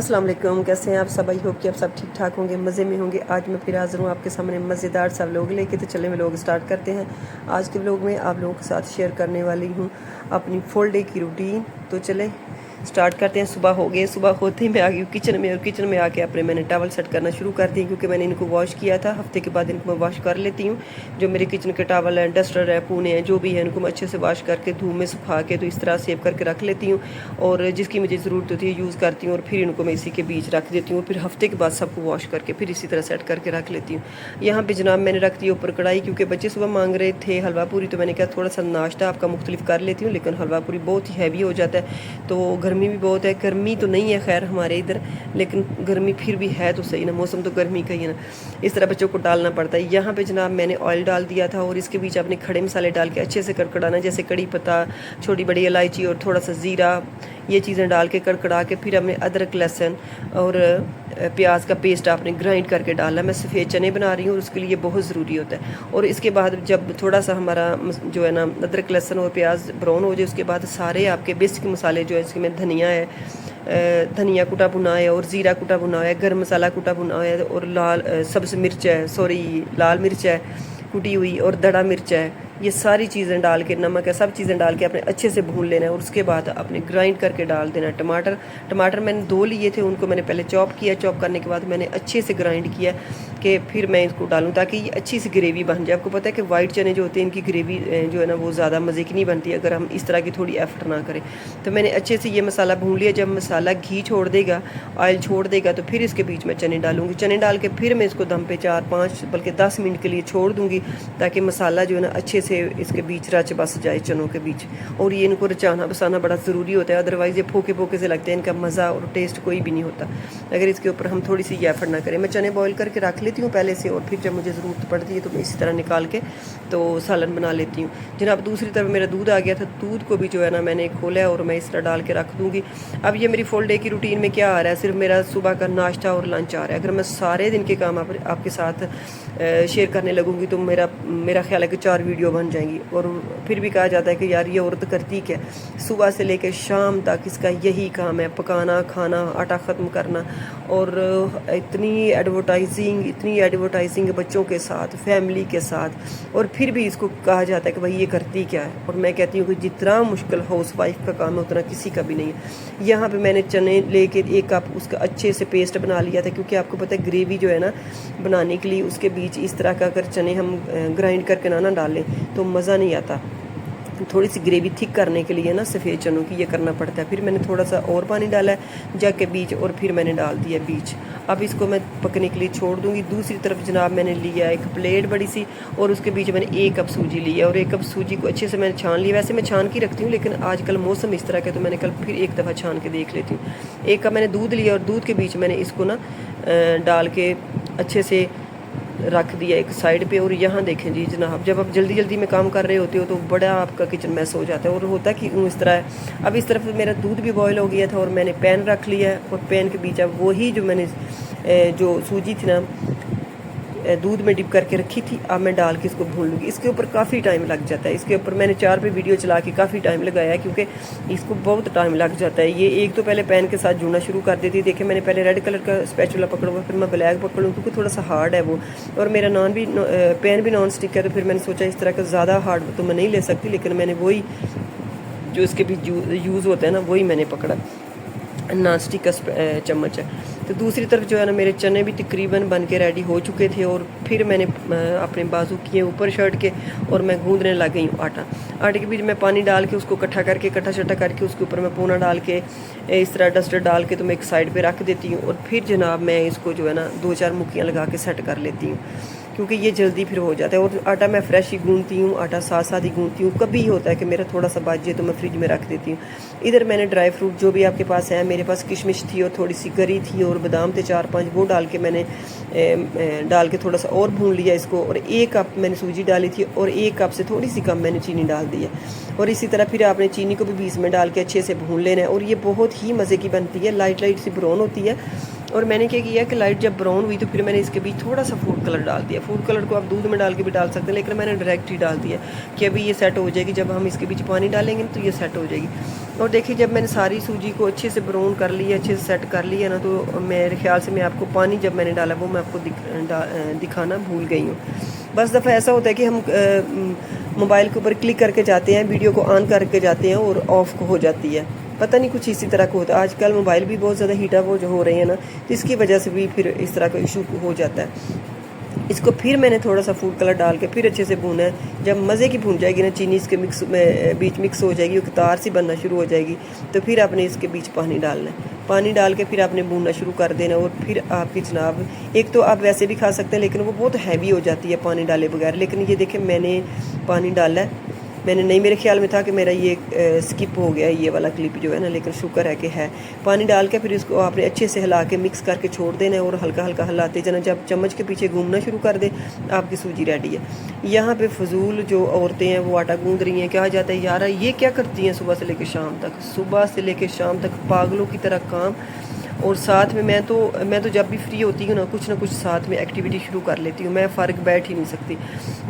अस्सलाम वालेकुम, कैसे हैं आप सब। आई होप कि आप सब ठीक ठाक होंगे, मज़े में होंगे। आज मैं फिर हाज़िर हूँ आपके सामने मज़ेदार सब लोग लेके। तो चले व्लॉग स्टार्ट करते हैं। आज के व्लॉग में आप लोगों के साथ शेयर करने वाली हूँ अपनी फुल डे की रूटीन। तो चले स्टार्ट करते हैं। सुबह हो गए, सुबह होते ही मैं आ गई किचन में, और किचन में आके अपने मैंने टॉवल सेट करना शुरू कर दी, क्योंकि मैंने इनको वॉश किया था। हफ्ते के बाद इनको मैं वॉश कर लेती हूँ। जो मेरे किचन के टॉवल हैं, डस्टर है, पूने हैं, जो भी है, इनको मैं अच्छे से वॉश करके धूप में सुखा के तो इस तरह सेव करके रख लेती हूँ। और जिसकी मुझे ज़रूरत होती है यूज़ करती हूँ, और फिर इनको मैं इसी के बीच रख देती हूँ। फिर हफ्ते के बाद सबको वॉश करके फिर इसी तरह सेट करके रख लेती हूँ। यहाँ पे जनाब मैंने रख दी ऊपर कढ़ाई, क्योंकि बच्चे सुबह मांग रहे थे हलवा पूरी। तो मैंने कहा थोड़ा सा नाश्ता आपका मुख्तलिफ कर लेती हूँ, लेकिन हलवा पूरी बहुत ही हैवी हो जाता है। तो गर्मी भी बहुत है, गर्मी तो नहीं है खैर हमारे इधर, लेकिन गर्मी फिर भी है तो सही ना, मौसम तो गर्मी का ही है ना। इस तरह बच्चों को डालना पड़ता है। यहाँ पे जनाब मैंने ऑयल डाल दिया था, और इसके बीच अपने खड़े मसाले डाल के अच्छे से कड़कड़ाना, जैसे कड़ी पत्ता, छोटी बड़ी इलायची और थोड़ा सा ज़ीरा, ये चीज़ें डाल के कड़कड़ा के फिर हमने अदरक, लहसुन और प्याज का पेस्ट आपने ग्राइंड करके डालना। मैं सफ़ेद चने बना रही हूँ, और उसके लिए बहुत ज़रूरी होता है। और इसके बाद जब थोड़ा सा हमारा जो है ना अदरक, लहसुन और प्याज ब्राउन हो जाए, उसके बाद सारे आपके बेसिक मसाले जो है, इसमें धनिया है, धनिया कुटा भुना है, और ज़ीरा कुटा भुना है, गर्म मसाला कुटा भुना है, और लाल सब्ज़ मिर्च है, सॉरी लाल मिर्च है कुटी हुई, और दड़ा मिर्च है। ये सारी चीज़ें डाल के, नमक है, सब चीज़ें डाल के अपने अच्छे से भून लेना है। और उसके बाद अपने ग्राइंड करके डाल देना है टमाटर मैंने 2 लिए थे, उनको मैंने पहले चॉप किया। चॉप करने के बाद मैंने अच्छे से ग्राइंड किया कि फिर मैं इसको डालूँ, ताकि ये अच्छी सी ग्रेवी बन जाए। आपको पता है कि वाइट चने जो होते हैं, इनकी ग्रेवी जो है ना वो ज़्यादा मज़े की नहीं बनती अगर हम इस तरह की थोड़ी एफर्ट ना करें। तो मैंने अच्छे से ये मसाला भून लिया। जब मसाला घी छोड़ देगा, ऑयल छोड़ देगा, तो फिर इसके बीच में चने डालूंगी। चने डाल के फिर मैं इसको दम पे 4-5 बल्कि 10 मिनट के लिए छोड़ दूँगी, ताकि मसाला जो है ना अच्छे से इसके बीच रच बस जाए चनों के बीच। और ये इनको रचाना बसाना बड़ा ज़रूरी होता है, अदरवाइज़ ये फोके फोके से लगते हैं, इनका मज़ा और टेस्ट कोई भी नहीं होता अगर इसके ऊपर हम थोड़ी सी एफर्ट ना करें। मैं चने बॉईल करके रख लेती हूँ पहले से, और फिर जब मुझे ज़रूरत पड़ती है तो मैं इसी तरह निकाल के तो सालन बना लेती हूँ। जनाब दूसरी तरफ मेरा दूध आ गया था, दूध को भी जो है ना मैंने खोला है, और मैं इस तरह डाल के रख दूँगी। अब ये मेरी फुल डे की रूटीन में क्या आ रहा है, सिर्फ मेरा सुबह का नाश्ता और लंच आ रहा है। अगर मैं सारे दिन के काम आपके साथ शेयर करने लगूँगी तो मेरा ख्याल है कि 4 वीडियो बन जाएंगी। और फिर भी कहा जाता है कि यार ये औरत करती क्या, सुबह से लेकर शाम तक इसका यही काम है, पकाना, खाना, आटा ख़त्म करना। और इतनी एडवर्टाइजिंग बच्चों के साथ, फैमिली के साथ, और फिर भी इसको कहा जाता है कि भाई ये करती क्या है। और मैं कहती हूँ कि जितना मुश्किल हाउस वाइफ का काम है उतना किसी का भी नहीं है। यहाँ पे मैंने चने लेके 1 कप उसका अच्छे से पेस्ट बना लिया था, क्योंकि आपको पता है ग्रेवी जो है ना बनाने के लिए उसके बीच इस तरह का अगर चने हम ग्राइंड करके ना डालें तो मज़ा नहीं आता। थोड़ी सी ग्रेवी थिक करने के लिए ना सफ़ेद चनों की ये करना पड़ता है। फिर मैंने थोड़ा सा और पानी डाला है जग के बीच, और फिर मैंने डाल दिया बीच। अब इसको मैं पकने के लिए छोड़ दूंगी। दूसरी तरफ जनाब मैंने लिया एक प्लेट बड़ी सी, और उसके बीच मैंने 1 कप सूजी लिया, और 1 कप सूजी को अच्छे से मैंने छान लिया। वैसे मैं छान के रखती हूँ, लेकिन आजकल मौसम इस तरह का, तो मैंने कल फिर एक दफ़ा छान के देख लेती हूँ। 1 कप मैंने दूध लिया, और दूध के बीच मैंने इसको ना डाल के अच्छे से रख दिया एक साइड पे। और यहाँ देखें जी जनाब, जब आप जल्दी जल्दी में काम कर रहे होते हो तो बड़ा आपका किचन मैस हो जाता है, और होता कि इस तरह है। अब इस तरफ मेरा दूध भी बॉयल हो गया था, और मैंने पैन रख लिया है, और पैन के बीच अब वही जो मैंने जो सूजी थी ना दूध में डिप करके रखी थी, अब मैं डाल के इसको भून लूँगी। इसके ऊपर काफ़ी टाइम लग जाता है। इसके ऊपर मैंने 4 पे वीडियो चला के काफ़ी टाइम लगाया है, क्योंकि इसको बहुत टाइम लग जाता है। ये एक तो पहले पैन के साथ जुड़ना शुरू कर देती है। देखिए मैंने पहले रेड कलर का स्पैचुला पकड़ूँगा, फिर मैं ब्लैक पकड़ूँ, क्योंकि थोड़ा सा हार्ड है वो। और मेरा पैन भी नॉन स्टिक है, तो फिर मैंने सोचा इस तरह का ज़्यादा हार्ड तो मैं नहीं ले सकती, लेकिन मैंने वही जो इसके भी यूज़ होता है ना वही मैंने पकड़ा, नॉन स्टिक का चम्मच है। तो दूसरी तरफ जो है ना मेरे चने भी तकरीबन बन के रेडी हो चुके थे, और फिर मैंने अपने बाजू किए ऊपर शर्ट के, और मैं गूंदने लग गई हूँ आटे के बीच में पानी डाल के उसको कट्ठा शट्ठा करके उसके ऊपर मैं पूना डाल के इस तरह डस्टर डाल के तो मैं एक साइड पे रख देती हूँ। और फिर जनाब मैं इसको जो है ना 2-4 मुक्कियाँ लगा के सेट कर लेती हूँ, क्योंकि ये जल्दी फिर हो जाता है। और आटा मैं फ्रेश ही गूंदती हूँ, आटा साथ साथ ही गूंदती हूँ। कभी होता है कि मेरा थोड़ा सा बच जाए तो मैं फ्रिज में रख देती हूँ। इधर मैंने ड्राई फ्रूट जो भी आपके पास है, मेरे पास किशमिश थी और थोड़ी सी गरी थी और बादाम थे 4-5, वो डाल के मैंने डाल के थोड़ा सा और भून लिया इसको। और 1 कप मैंने सूजी डाली थी, और 1 कप से थोड़ी सी कम मैंने चीनी डाल दी है। और इसी तरह फिर आपने चीनी को भी बीच में डाल के अच्छे से भून लेना है। और ये बहुत ही मज़े की बनती है, लाइट सी ब्राउन होती है, और मैंने क्या किया कि लाइट जब ब्राउन हुई तो फिर मैंने इसके बीच थोड़ा सा फूड कलर डाल दिया। फूड कलर को आप दूध में डाल के भी डाल सकते हैं, लेकिन मैंने डायरेक्ट ही डाल दिया कि अभी ये सेट हो जाएगी, जब हम इसके बीच पानी डालेंगे तो ये सेट हो जाएगी। और देखिए जब मैंने सारी सूजी को अच्छे से ब्राउन कर लिया, अच्छे से सेट कर लिया ना, तो मेरे ख्याल से मैं आपको पानी जब मैंने डाला वो मैं आपको दिखाना भूल गई हूँ। बस दफ़ा ऐसा होता है कि हम मोबाइल के ऊपर क्लिक करके जाते हैं, वीडियो को ऑन करके जाते हैं और ऑफ हो जाती है, पता नहीं कुछ इसी तरह का होता है। आजकल मोबाइल भी बहुत ज़्यादा हीट अप हो रहे हैं ना, तो इसकी वजह से भी फिर इस तरह का इशू हो जाता है। इसको फिर मैंने थोड़ा सा फूड कलर डाल के फिर अच्छे से भूना है। जब मज़े की भून जाएगी ना, चीनी इसके मिक्स में बीच मिक्स हो जाएगी, तार सी बनना शुरू हो जाएगी, तो फिर आपने इसके बीच पानी डालना है। पानी डाल के फिर आपने भूनना शुरू कर देना। और फिर आपकी जनाब, एक तो आप वैसे भी खा सकते हैं, लेकिन वो बहुत हैवी हो जाती है पानी डाले बगैर। लेकिन ये देखें मैंने पानी डाला है, मैंने नहीं, मेरे ख्याल में था कि मेरा ये स्किप हो गया ये वाला क्लिप जो है ना, लेकिन शुक्र है कि है। पानी डाल के फिर इसको आपने अच्छे से हिला के मिक्स करके छोड़ देना है और हल्का हल्का हिलाते जाना। जब चम्मच के पीछे घूमना शुरू कर दे, आपकी सूजी रेडी है। यहाँ पे फजूल जो औरतें हैं वो आटा गूंद रही हैं। कहा जाता है यार ये क्या करती हैं सुबह से लेकर शाम तक, सुबह से लेकर शाम तक पागलों की तरह काम। और साथ में मैं तो जब भी फ्री होती हूँ ना कुछ साथ में एक्टिविटी शुरू कर लेती हूँ। मैं फ़र्क बैठ ही नहीं सकती।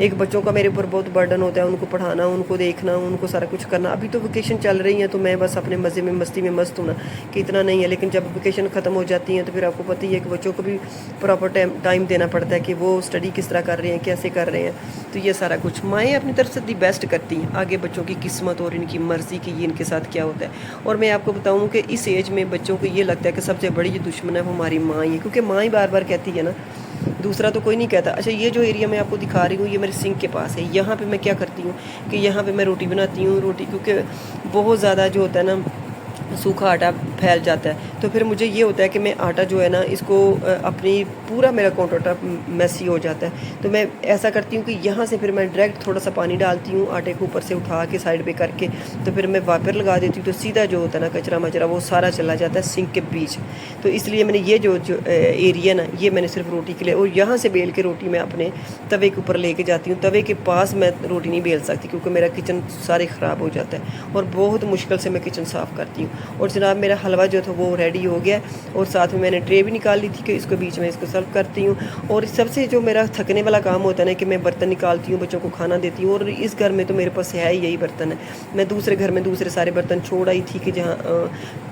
एक बच्चों का मेरे ऊपर बहुत बर्डन होता है, उनको पढ़ाना, उनको देखना, उनको सारा कुछ करना। अभी तो वेकेशन चल रही है तो मैं बस अपने मज़े में मस्ती में मस्त हूँ ना, कि इतना नहीं है। लेकिन जब वेकेशन ख़त्म हो जाती है तो फिर आपको पता ही है कि बच्चों को भी प्रॉपर टाइम देना पड़ता है कि वो स्टडी किस तरह कर रहे हैं, कैसे कर रहे हैं। तो ये सारा कुछ माएँ अपनी तरफ से दी बेस्ट करती हैं। आगे बच्चों की किस्मत और इनकी मर्ज़ी कि ये इनके साथ क्या होता है। और मैं आपको बताऊँ कि इस एज में बच्चों को ये लगता है कि सबसे बड़ी जो दुश्मन है वो हमारी माँ ही है, क्योंकि माँ ही बार बार कहती है ना, दूसरा तो कोई नहीं कहता। अच्छा, ये जो एरिया मैं आपको दिखा रही हूँ ये मेरे सिंक के पास है। यहाँ पे मैं क्या करती हूँ कि यहाँ पे मैं रोटी बनाती हूँ। रोटी क्योंकि बहुत ज़्यादा जो होता है ना सूखा आटा फैल जाता है, तो फिर मुझे ये होता है कि मैं आटा जो है ना इसको अपनी पूरा मेरा काउंटर टॉप मैसी हो जाता है। तो मैं ऐसा करती हूँ कि यहाँ से फिर मैं डायरेक्ट थोड़ा सा पानी डालती हूँ, आटे को ऊपर से उठा के साइड पे करके, तो फिर मैं वाइपर लगा देती हूँ, तो सीधा जो होता है ना कचरा मचरा वो सारा चला जाता है सिंक के बीच। तो इसलिए मैंने ये जो एरिया ना ये मैंने सिर्फ रोटी के लिए, और यहाँ से बेल के रोटी मैं अपने तवे के ऊपर लेके जाती हूँ। तवे के पास मैं रोटी नहीं बेल सकती क्योंकि मेरा किचन सारे ख़राब हो जाता है और बहुत मुश्किल से मैं किचन साफ़ करती हूँ। और जनाब मेरा हलवा जो था वो रेडी हो गया, और साथ में मैंने ट्रे भी निकाल ली थी कि इसको बीच में इसको सर्व करती हूँ। और सबसे जो मेरा थकने वाला काम होता है ना कि मैं बर्तन निकालती हूँ, बच्चों को खाना देती हूँ, और इस घर में तो मेरे पास है ही यही बर्तन है। मैं दूसरे घर में दूसरे सारे बर्तन छोड़ आई थी कि जहाँ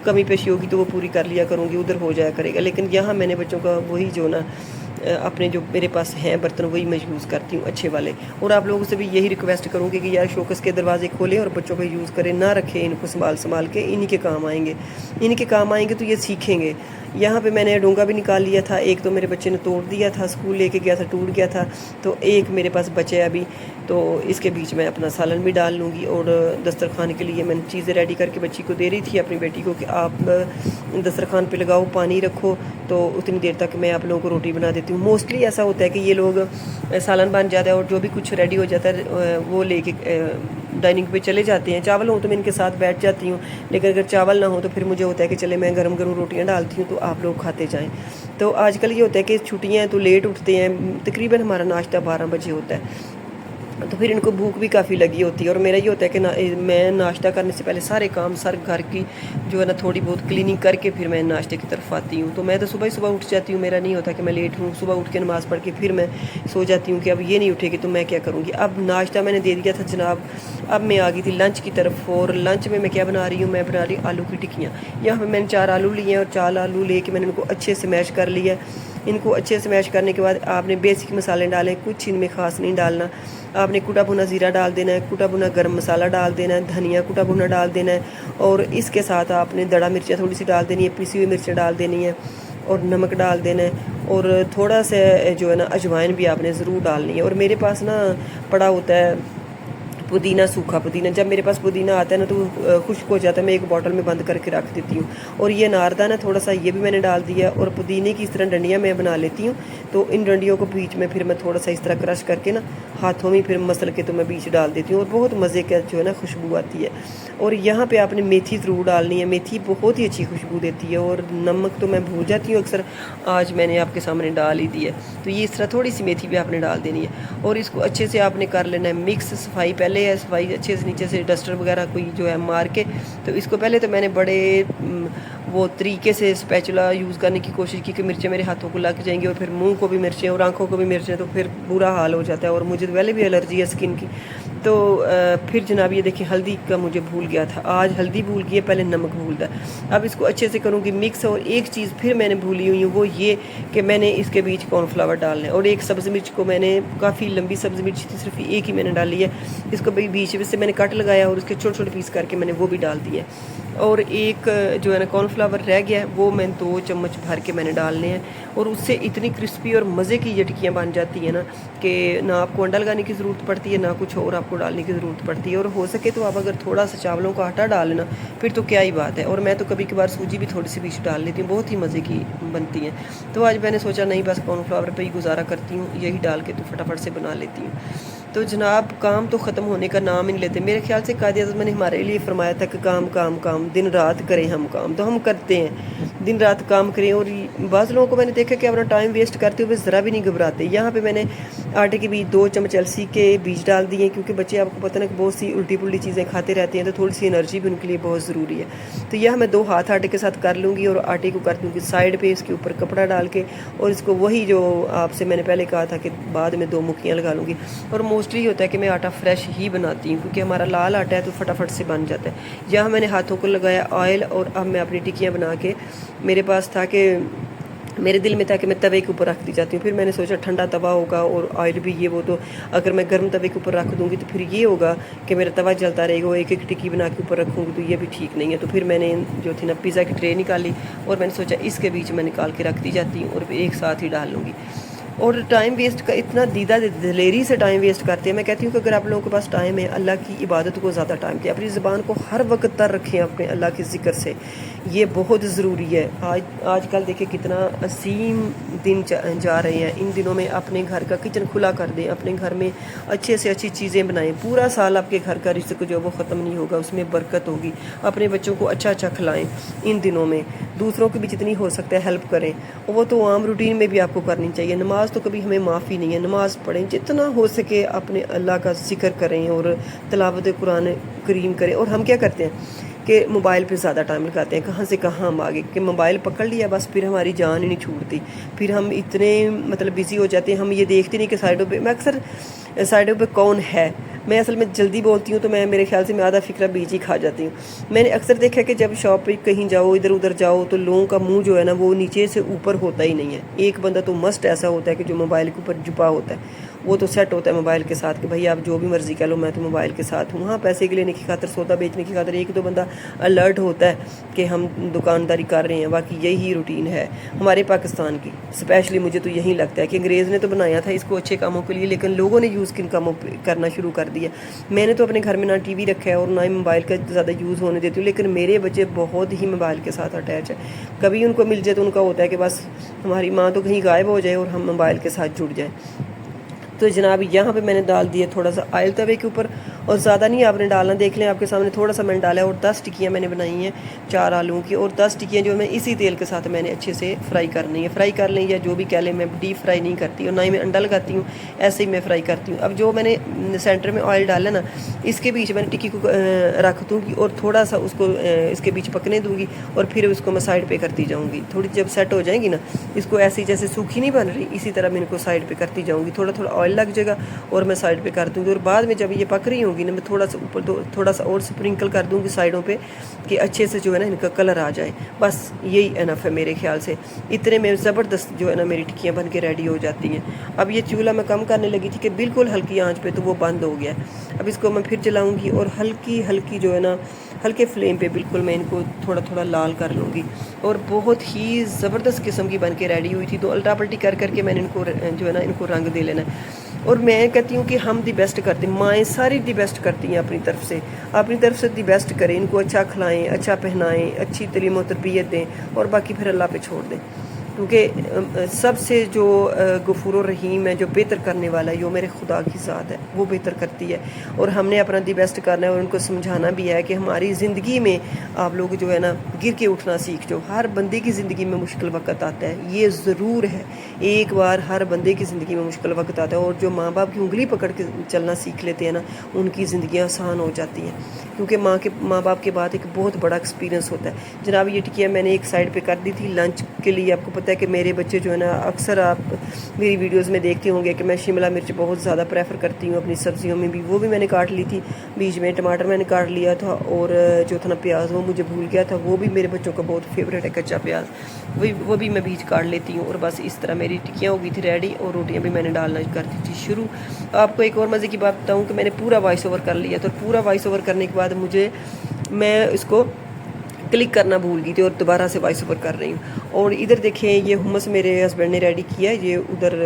कमी पेशी होगी तो वो पूरी कर लिया करूँगी, उधर हो जाया करेगा। लेकिन यहाँ मैंने बच्चों का वही जो ना अपने जो मेरे पास हैं बर्तन वही मैं यूज़ करती हूँ अच्छे वाले। और आप लोगों से भी यही रिक्वेस्ट करूँगी कि यार शोकस के दरवाजे खोलें और बच्चों को यूज़ करें, ना रखें इनको संभाल के। इन्हीं के काम आएंगे, इनके काम आएंगे तो ये सीखेंगे। यहाँ पे मैंने डोंगा भी निकाल लिया था, एक तो मेरे बच्चे ने तोड़ दिया था, स्कूल लेके गया था टूट गया था, तो एक मेरे पास बचे अभी, तो इसके बीच में अपना सालन भी डाल लूँगी। और दस्तरखान के लिए मैंने चीज़ें रेडी करके बच्ची को दे रही थी, अपनी बेटी को, कि आप दस्तरखान पे लगाओ, पानी रखो, तो उतनी देर तक मैं आप लोगों को रोटी बना देती हूँ। मोस्टली ऐसा होता है कि ये लोग सालन बन जाता है और जो भी कुछ रेडी हो जाता है वो लेके डाइनिंग पे चले जाते हैं। चावल हो तो मैं इनके साथ बैठ जाती हूँ, लेकिन अगर चावल ना हो तो फिर मुझे होता है कि चले मैं गरम गरम रोटियाँ डालती हूँ तो आप लोग खाते जाएँ। तो आजकल ये होता है कि छुट्टियाँ हैं तो लेट उठते हैं, तकरीबन हमारा नाश्ता 12 बजे होता है, तो फिर इनको भूख भी काफ़ी लगी होती है। और मेरा ये होता है कि मैं नाश्ता करने से पहले सारे काम सर घर की जो है ना थोड़ी बहुत क्लीनिंग करके फिर मैं नाश्ते की तरफ आती हूँ। तो मैं तो सुबह ही सुबह उठ जाती हूँ, मेरा नहीं होता कि मैं लेट हूँ। सुबह उठ के नमाज़ पढ़ के फिर मैं सो जाती हूँ कि अब ये नहीं उठेगी तो मैं क्या करूँगी। अब नाश्ता मैंने दे दिया था जनाब, अब मैं आ गई थी लंच की तरफ। और लंच में मैं क्या बना रही हूँ, मैं बना रही हूँ आलू की टिक्कियाँ। यहाँ पर मैंने 4 आलू लिए हैं और 4 आलू लेके मैंने इनको अच्छे से मैश कर लिया। इनको अच्छे से मैश करने के बाद आपने बेसिक मसाले डालें, कुछ इनमें ख़ास नहीं डालना। आपने कुटा भुना ज़ीरा डाल देना है, कुटा भुना गरम मसाला डाल देना है, धनिया कुटा भुना डाल देना है, और इसके साथ आपने दड़ा मिर्चें थोड़ी सी डाल देनी है, पिसी हुई मिर्चें डाल देनी है, और नमक डाल देना है, और थोड़ा सा जो है ना अजवाइन भी आपने ज़रूर डालनी है। और मेरे पास ना पड़ा होता है पुदीना, सूखा पुदीना। जब मेरे पास पुदीना आता है ना तो खुश्क हो जाता है, मैं एक बॉटल में बंद करके रख देती हूँ। और ये नारदाना थोड़ा सा ये भी मैंने डाल दिया, और पुदीने की इस तरह डंडियाँ मैं बना लेती हूँ। तो इन डंडियों को बीच में फिर मैं थोड़ा सा इस तरह क्रश करके ना हाथों में फिर मसल के तो मैं बीच डाल देती हूँ, और बहुत मज़े का जो है ना खुशबू आती है। और यहाँ पे आपने मेथी ज़रूर डालनी है, मेथी बहुत ही अच्छी खुशबू देती है। और नमक तो मैं भूल जाती हूँ अक्सर, आज मैंने आपके सामने डाल ही दी है। तो ये इस तरह थोड़ी सी मेथी भी आपने डाल देनी है, और इसको अच्छे से आपने कर लेना है मिक्स। सफाई पहले है, सफाई अच्छे से नीचे से डस्टर वगैरह कोई जो है मार के, तो इसको पहले तो मैंने बड़े वो तरीके से स्पैचुला यूज़ करने की कोशिश की कि मिर्चें मेरे हाथों को लग जाएंगी और फिर मुंह को भी मिर्चें और आंखों को भी मिर्चें, तो फिर बुरा हाल हो जाता है। और मुझे तो पहले भी एलर्जी है स्किन की। तो फिर जनाब ये देखिए हल्दी का मुझे भूल गया था, आज हल्दी भूल गई है, पहले नमक भूल था। अब इसको अच्छे से करूँगी मिक्स। और एक चीज़ फिर मैंने भूली हुई हूँ, वो ये कि मैंने इसके बीच कॉर्नफ्लावर डालना है। और एक सब्ज़ी मिर्च को मैंने, काफ़ी लंबी सब्ज़ी मिर्च थी, सिर्फ एक ही मैंने डाली है, इसको बीच में से मैंने कट लगाया और उसके छोटे छोटे पीस करके मैंने वो भी डाल दिया। और एक जो है ना कॉर्नफ्लावर रह गया है, वो मैं 2 चम्मच भर के मैंने डालने हैं। और उससे इतनी क्रिस्पी और मज़े की ये टिक्कियाँ बन जाती हैं ना कि ना आपको अंडा लगाने की ज़रूरत पड़ती है, ना कुछ और आपको डालने की ज़रूरत पड़ती है। और हो सके तो आप अगर थोड़ा सा चावलों का आटा डाल लेना, फिर तो क्या ही बात है। और मैं तो कभी कभार सूजी भी थोड़ी सी बीच डाल लेती हूँ, बहुत ही मज़े की बनती हैं। तो आज मैंने सोचा नहीं, बस कॉर्नफ्लावर पर ही गुजारा करती हूँ, यही डाल के तो फटाफट से बना लेती हूँ। तो जनाब काम तो ख़त्म होने का नाम ही नहीं लेते। मेरे ख्याल से कायद-ए-आज़म ने हमारे लिए फरमाया था कि काम काम काम, दिन रात करें हम काम, तो हम करते हैं, दिन रात काम करें। और बाज़ लोगों को मैंने देखा कि अपना टाइम वेस्ट करते हुए ज़रा भी नहीं घबराते। यहाँ पे मैंने आटे के बीच 2 चम्मच अलसी के बीज डाल दिए, क्योंकि बच्चे आपको पता ना कि बहुत सी उल्टी पुल्टी चीज़ें खाते रहते हैं, तो थोड़ी सी एनर्जी भी उनके लिए बहुत ज़रूरी है। तो यह मैं 2 हाथ आटे के साथ कर लूँगी और आटे को कर दूँगी साइड पे, इसके ऊपर कपड़ा डाल के। और इसको वही जो आपसे मैंने पहले कहा था कि बाद में 2 मुक्कियाँ लगा लूँगी। और मोस्टली होता है कि मैं आटा फ्रेश ही बनाती हूँ, क्योंकि हमारा लाल आटा है तो फटाफट से बन जाता है। यहाँ मैंने हाथों को लगाया ऑयल, और अब मैं अपनी टिक्कियाँ बना के, मेरे पास था कि मेरे दिल में था कि मैं तवे के ऊपर रख दी जाती हूँ। फिर मैंने सोचा ठंडा तवा होगा और ऑयल भी ये वो, तो अगर मैं गर्म तवे के ऊपर रख दूँगी तो फिर ये होगा कि मेरा तवा जलता रहेगा, एक एक टिक्की बना के ऊपर रखूँगी तो ये भी ठीक नहीं है। तो फिर मैंने जो थी ना पिज़्ज़ा की ट्रे निकाली, और मैंने सोचा इसके बीच में निकाल के रख दी जाती हूँ और एक साथ ही डाल लूँगी। और टाइम वेस्ट का इतना दीदा दिलेरी से टाइम वेस्ट करते हैं। मैं कहती हूँ कि अगर आप लोगों के पास टाइम है, अल्लाह की इबादत को ज़्यादा टाइम दें, अपनी ज़बान को हर वक्त तर रखें अपने अल्लाह के ज़िक्र से, ये बहुत ज़रूरी है। आजकल देखिए कितना असीम दिन जा रहे हैं। इन दिनों में अपने घर का किचन खुला कर दें, अपने घर में अच्छे से अच्छी चीज़ें बनाएं। पूरा साल आपके घर का रिज़्क़ जो वो ख़त्म नहीं होगा, उसमें बरकत होगी। अपने बच्चों को अच्छा अच्छा खिलाएं इन दिनों में, दूसरों की भी जितनी हो सकता है हेल्प करें। और वो तो आम रूटीन में भी आपको करनी चाहिए। नमाज तो कभी हमें माफ़ी नहीं है, नमाज पढ़ें, जितना हो सके अपने अल्लाह का जिक्र करें और तिलावत कुरान करीम करें। और हम क्या करते हैं कि मोबाइल पे ज़्यादा टाइम लगाते हैं, कहाँ से कहाँ हम आगे कि मोबाइल पकड़ लिया बस, फिर हमारी जान ही नहीं छूटती। फिर हम इतने मतलब बिज़ी हो जाते हैं, हम ये देखते नहीं कि साइडों पे, मैं अक्सर साइडों पे कौन है, मैं असल में जल्दी बोलती हूँ तो मैं मेरे ख्याल से मैं आधा फिक्रा बीच ही खा जाती हूँ। मैंने अक्सर देखा कि जब शॉप पे कहीं जाओ, इधर उधर जाओ, तो लोगों का मुंह जो है ना वो नीचे से ऊपर होता ही नहीं है। एक बंदा तो मस्ट ऐसा होता है कि जो मोबाइल के ऊपर झुपा होता है, वो तो सेट होता है मोबाइल के साथ कि भाई आप जो भी मर्ज़ी कह लो, मैं तो मोबाइल के साथ हूँ। हाँ, पैसे के लेने की खातर, सौदा बेचने की खातर एक दो बंदा अलर्ट होता है कि हम दुकानदारी कर रहे हैं। बाकी यही रूटीन है हमारे पाकिस्तान की। स्पेशली मुझे तो यही लगता है कि अंग्रेज़ ने तो बनाया था इसको अच्छे कामों के लिए, लेकिन लोगों ने यूज़ किन कामों पर करना शुरू कर दिया। मैंने तो अपने घर में ना टीवी रखा है और ना ही मोबाइल का ज़्यादा यूज़ होने देती हूँ, लेकिन मेरे बच्चे बहुत ही मोबाइल के साथ अटैच है। कभी उनको मिल जाए तो उनका होता है कि बस हमारी माँ तो कहीं गायब हो जाए और हम मोबाइल के साथ जुड़ जाएँ। तो जनाब यहाँ पे मैंने डाल दिया थोड़ा सा ऑयल तवे के ऊपर, और ज़्यादा नहीं आपने डालना, देख लें आपके सामने थोड़ा सा मैंने डाला है। और 10 टिक्कियाँ मैंने बनाई हैं 4 आलूओं की, और 10 टिक्कियाँ जो मैं इसी तेल के साथ मैंने अच्छे से फ्राई करनी है। फ्राई कर लें या जो भी कह लें, मैं डीप फ्राई नहीं करती और ना ही मैं अंडा लगाती हूँ, ऐसे ही मैं फ्राई करती हूँ। अब जो मैंने सेंटर में ऑयल डाला ना, इसके बीच मैंने टिक्की को रख दूँगी और थोड़ा सा उसको इसके बीच पकने दूँगी, और फिर उसको मैं साइड पर करती जाऊँगी। थोड़ी जब सेट हो जाएगी ना, इसको ऐसी जैसे सूखी नहीं बन रही, इसी तरह मैं इनको साइड पर करती जाऊँगी। थोड़ा थोड़ा ऑयल लग जाएगा और मैं साइड पे कर दूँगी। और बाद में जब ये पक रही होंगी ना, मैं थोड़ा सा ऊपर थोड़ा सा और स्प्रिंकल कर दूँगी साइडों पे कि अच्छे से जो है ना इनका कलर आ जाए। बस यही इनफ है मेरे ख्याल से। इतने में ज़बरदस्त जो है ना मेरी टिक्कियाँ बन के रेडी हो जाती हैं। अब ये चूल्हा मैं कम करने लगी थी कि बिल्कुल हल्की आंच पे, तो वो बंद हो गया। अब इसको मैं फिर जलाऊँगी और हल्की हल्की जो है ना हल्के फ्लेम पे बिल्कुल मैं इनको थोड़ा थोड़ा लाल कर लूँगी। और बहुत ही ज़बरदस्त किस्म की बन के रेडी हुई थी। तो उल्टा पल्टी कर करके मैंने इनको जो है ना इनको रंग दे लेना है। और मैं कहती हूँ कि हम दी बेस्ट करते हैं, माएँ सारी दी बेस्ट करती हैं अपनी तरफ से दी बेस्ट करें। इनको अच्छा खिलाएं, अच्छा पहनाएं, अच्छी तलीम और तरबियत दें, और बाकी फिर अल्लाह पे छोड़ दें। क्योंकि सबसे जो गफूर रहीम है, जो बेहतर करने वाला है, जो मेरे खुदा की ज़ात है, वो बेहतर करती है। और हमने अपना दी बेस्ट करना है और उनको समझाना भी है कि हमारी ज़िंदगी में आप लोग जो है ना गिर के उठना सीख जाओ। हर बंदे की ज़िंदगी में मुश्किल वक्त आता है, ये ज़रूर है, एक बार हर बंदे की ज़िंदगी में मुश्किल वक्त आता है। और जो माँ बाप की उंगली पकड़ के चलना सीख लेते हैं ना, उनकी ज़िंदगी आसान हो जाती हैं, क्योंकि माँ बाप के बाद एक बहुत बड़ा एक्सपीरियंस होता है। जनाब ये टिकिया मैंने एक साइड पे कर दी थी लंच के लिए। आपको पता है कि मेरे बच्चे जो है ना, अक्सर आप मेरी वीडियोस में देखते होंगे कि मैं शिमला मिर्च बहुत ज़्यादा प्रेफर करती हूँ अपनी सब्जियों में भी, वो भी मैंने काट ली थी। बीच में टमाटर मैंने काट लिया था, और जो था ना प्याज, वो मुझे भूल गया था, वो भी मेरे बच्चों का बहुत फेवरेट है, कच्चा प्याज, वो भी मैं बीच काट लेती हूँ। और बस इस तरह मेरी टिक्कियाँ हो गई थी रेडी, और रोटियाँ भी मैंने डालना कर दी थी शुरू। आपको एक और मज़े की बात बताऊँ कि मैंने पूरा वॉइस ओवर कर लिया, तो पूरा वॉइस ओवर करने के बाद मैं इसको क्लिक करना भूल गई थी और दोबारा से वॉइस ओवर कर रही हूँ। और इधर देखें, ये हुमस मेरे हस्बैंड ने रेडी किया है। ये उधर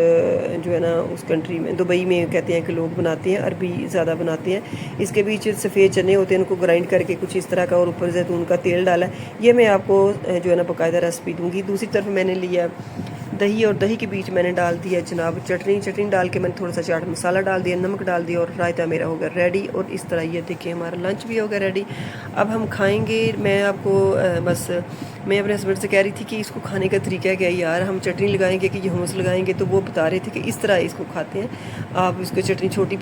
जो है ना उस कंट्री में, दुबई में कहते हैं कि लोग बनाते हैं, अरबी ज़्यादा बनाते हैं। इसके बीच सफ़ेद चने होते हैं, उनको ग्राइंड करके कुछ इस तरह का, और ऊपर जैतून का तेल डाला है। ये मैं आपको जो है ना बाकायदा रेसिपी दूँगी। दूसरी तरफ मैंने लिया दही, और दही के बीच मैंने डाल दिया जनाब चटनी डाल के मैंने थोड़ा सा चाट मसाला डाल दिया, नमक डाल दिया, और रायता मेरा हो गया रेडी। और इस तरह ये देखिए हमारा लंच भी हो गया रेडी। अब हम खाएंगे। मैं आपको बस मैं अपने हस्बैंड से कह रही थी कि इसको खाने का तरीका क्या है यार, हम चटनी लगाएंगे कि ये hummus लगाएंगे, तो वो बता रहे थे कि इस तरह इसको खाते हैं। आप इसको चटनी छोटी